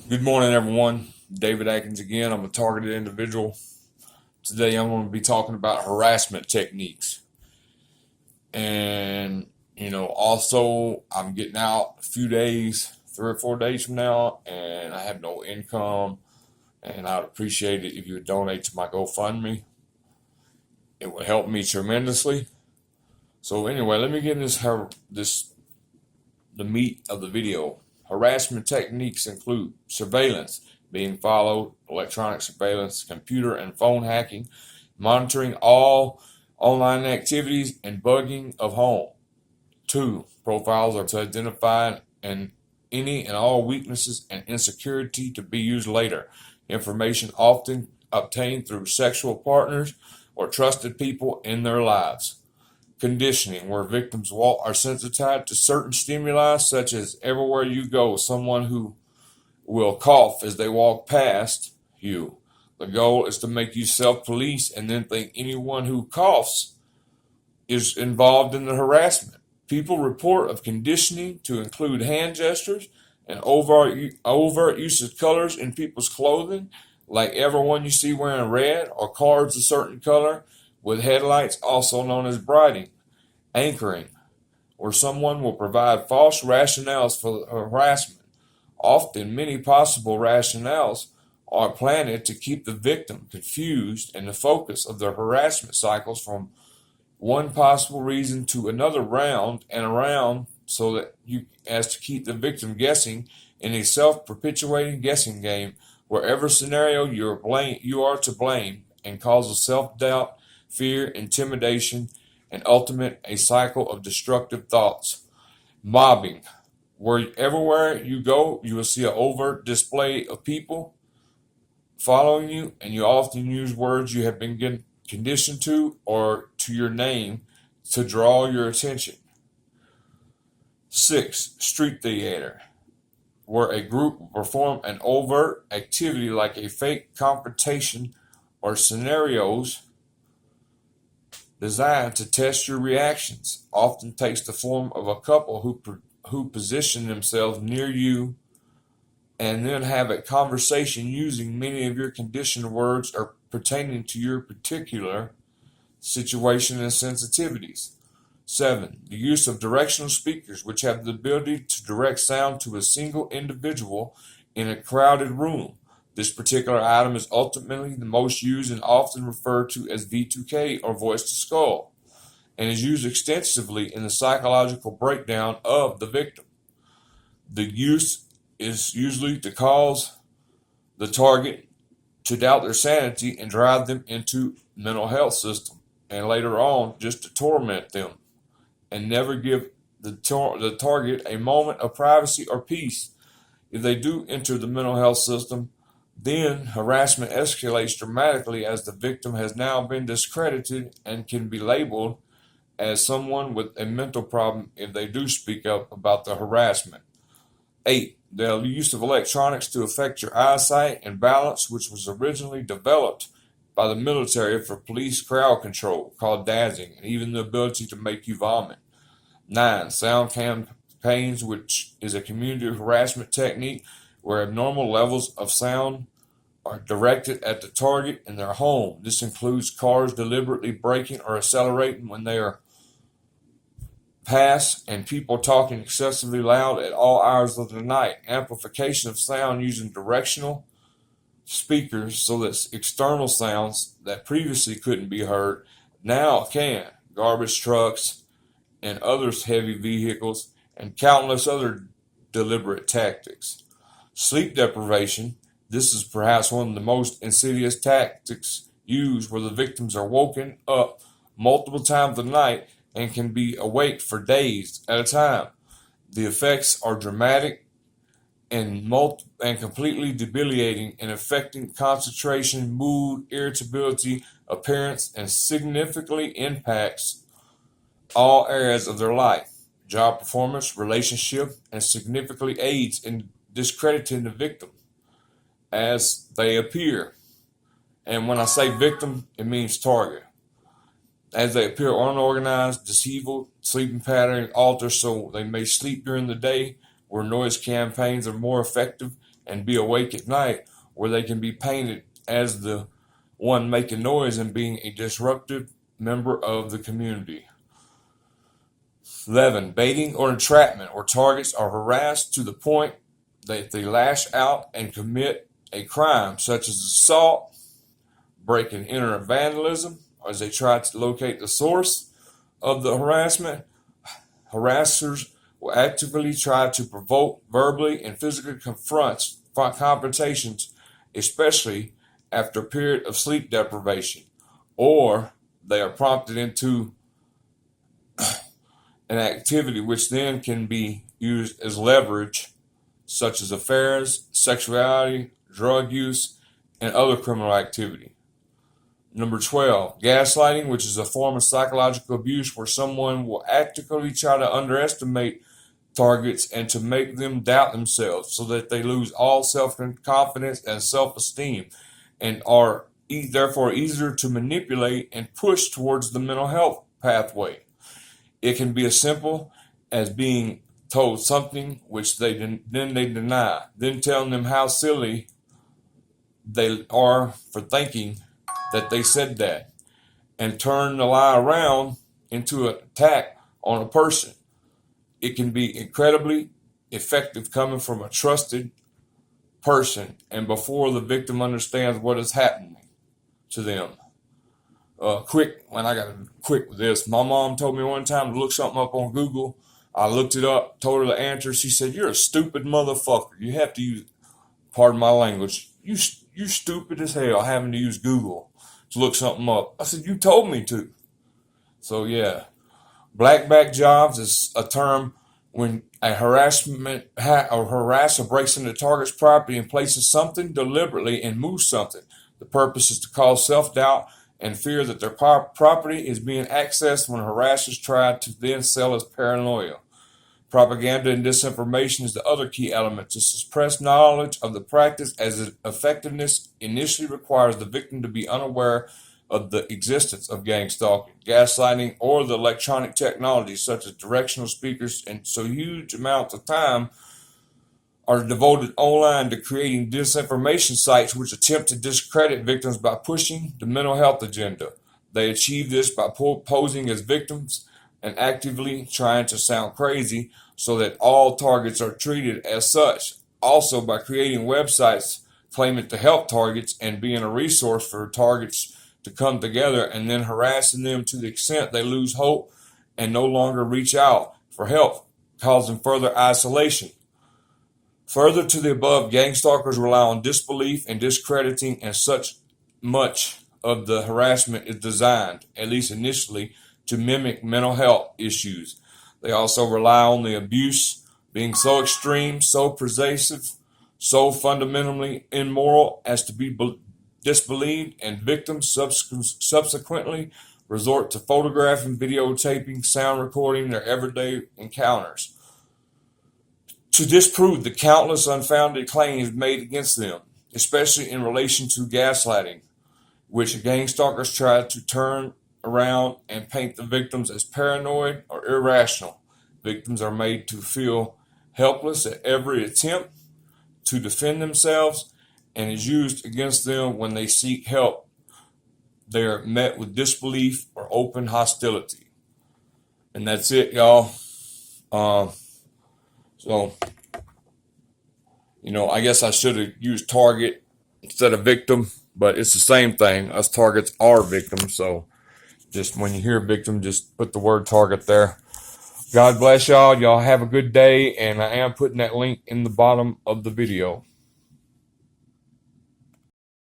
Good morning, everyone. David Atkins again. I'm a targeted individual. Today, I'm going to be talking about harassment techniques. And, also, I'm getting out a few days, 3 or 4 days from now, and I have no income. And I'd appreciate it if you would donate to my GoFundMe. It would help me tremendously. So, anyway, let me get the meat of the video. Harassment techniques include surveillance, being followed, electronic surveillance, computer and phone hacking, monitoring all online activities, and bugging of home. 2. Profiles are to identify any and all weaknesses and insecurity to be used later. Information often obtained through sexual partners or trusted people in their lives. Conditioning, where victims are sensitized to certain stimuli, such as everywhere you go, someone who will cough as they walk past you. The goal is to make you self-police and then think anyone who coughs is involved in the harassment. People report of conditioning to include hand gestures and overt use of colors in people's clothing, like everyone you see wearing red or cars a certain color with headlights, also known as brighting. Anchoring, where someone will provide false rationales for harassment. Often, many possible rationales are planted to keep the victim confused and the focus of their harassment cycles from one possible reason to another round and around, so that as to keep the victim guessing in a self-perpetuating guessing game. Wherever scenario you are to blame, and causes self-doubt, fear, intimidation, and ultimate a cycle of destructive thoughts. Mobbing, where everywhere you go, you will see an overt display of people following you, and you often use words you have been conditioned to or to your name to draw your attention. 6. Street theater, where a group will perform an overt activity like a fake confrontation or scenarios designed to test your reactions. Often takes the form of a couple who position themselves near you and then have a conversation using many of your conditioned words or pertaining to your particular situation and sensitivities. 7. The use of directional speakers, which have the ability to direct sound to a single individual in a crowded room. This particular item is ultimately the most used and often referred to as V2K or voice to skull, and is used extensively in the psychological breakdown of the victim. The use is usually to cause the target to doubt their sanity and drive them into mental health system, and later on just to torment them and never give the target a moment of privacy or peace. If they do enter the mental health system, then harassment escalates dramatically, as the victim has now been discredited and can be labeled as someone with a mental problem if they do speak up about the harassment. 8. The use of electronics to affect your eyesight and balance, which was originally developed by the military for police crowd control, called dazzing, and even the ability to make you vomit. 9. Sound campaigns, which is a community harassment technique where abnormal levels of sound are directed at the target in their home. This includes cars deliberately braking or accelerating when they are passed, and people talking excessively loud at all hours of the night. Amplification of sound using directional speakers so that external sounds that previously couldn't be heard now can. Garbage trucks and other heavy vehicles, and countless other deliberate tactics. Sleep deprivation. This is perhaps one of the most insidious tactics used, where the victims are woken up multiple times a night and can be awake for days at a time. The effects are dramatic and completely debilitating in affecting concentration, mood, irritability, appearance, and significantly impacts all areas of their life, job performance, relationship, and significantly aids in discrediting the victim as they appear. And when I say victim, it means target. As they appear unorganized, deceitful, sleeping patterns alter so they may sleep during the day, where noise campaigns are more effective and be awake at night, where they can be painted as the one making noise and being a disruptive member of the community. 11. Baiting or entrapment, where targets are harassed to the point that they lash out and commit a crime such as assault, break and enter, and vandalism, as they try to locate the source of the harassment. Harassers will actively try to provoke verbally and physically confrontations, especially after a period of sleep deprivation, or they are prompted into an activity which then can be used as leverage, such as affairs, sexuality, drug use, and other criminal activity. Number 12, gaslighting, which is a form of psychological abuse where someone will actively try to underestimate targets and to make them doubt themselves so that they lose all self-confidence and self-esteem and are therefore easier to manipulate and push towards the mental health pathway. It can be as simple as being told something which they deny, then telling them how silly they are for thinking that they said that, and turn the lie around into an attack on a person. It can be incredibly effective coming from a trusted person and before the victim understands what is happening to them. I gotta quick with this. My mom told me one time to look something up on Google. I looked it up, told her the answer. She said, "You're a stupid motherfucker. You have to use, pardon my language, you're stupid as hell having to use Google to look something up." I said, "You told me to." So yeah, blackback jobs is a term when a harasser breaks into the target's property and places something deliberately and moves something. The purpose is to cause self-doubt and fear that their property is being accessed when harassers try to then sell as paranoia. Propaganda and disinformation is the other key element. To suppress knowledge of the practice as its effectiveness initially requires the victim to be unaware of the existence of gangstalking, gaslighting, or the electronic technologies such as directional speakers, and so huge amounts of time are devoted online to creating disinformation sites which attempt to discredit victims by pushing the mental health agenda. They achieve this by posing as victims and actively trying to sound crazy so that all targets are treated as such. Also by creating websites claiming to help targets and being a resource for targets to come together and then harassing them to the extent they lose hope and no longer reach out for help, causing further isolation. Further to the above, gangstalkers rely on disbelief and discrediting, and such much of the harassment is designed, at least initially, to mimic mental health issues. They also rely on the abuse being so extreme, so pervasive, so fundamentally immoral as to be disbelieved, and victims subsequently resort to photographing, videotaping, sound recording their everyday encounters to disprove the countless unfounded claims made against them, especially in relation to gaslighting, which gangstalkers try to turn around and paint the victims as paranoid or irrational. Victims are made to feel helpless at every attempt to defend themselves and is used against them when they seek help. They are met with disbelief or open hostility. And that's it, y'all. So, I guess I should have used target instead of victim, but it's the same thing. Us targets are victims. So just when you hear victim, just put the word target there. God bless y'all. Y'all have a good day. And I am putting that link in the bottom of the video.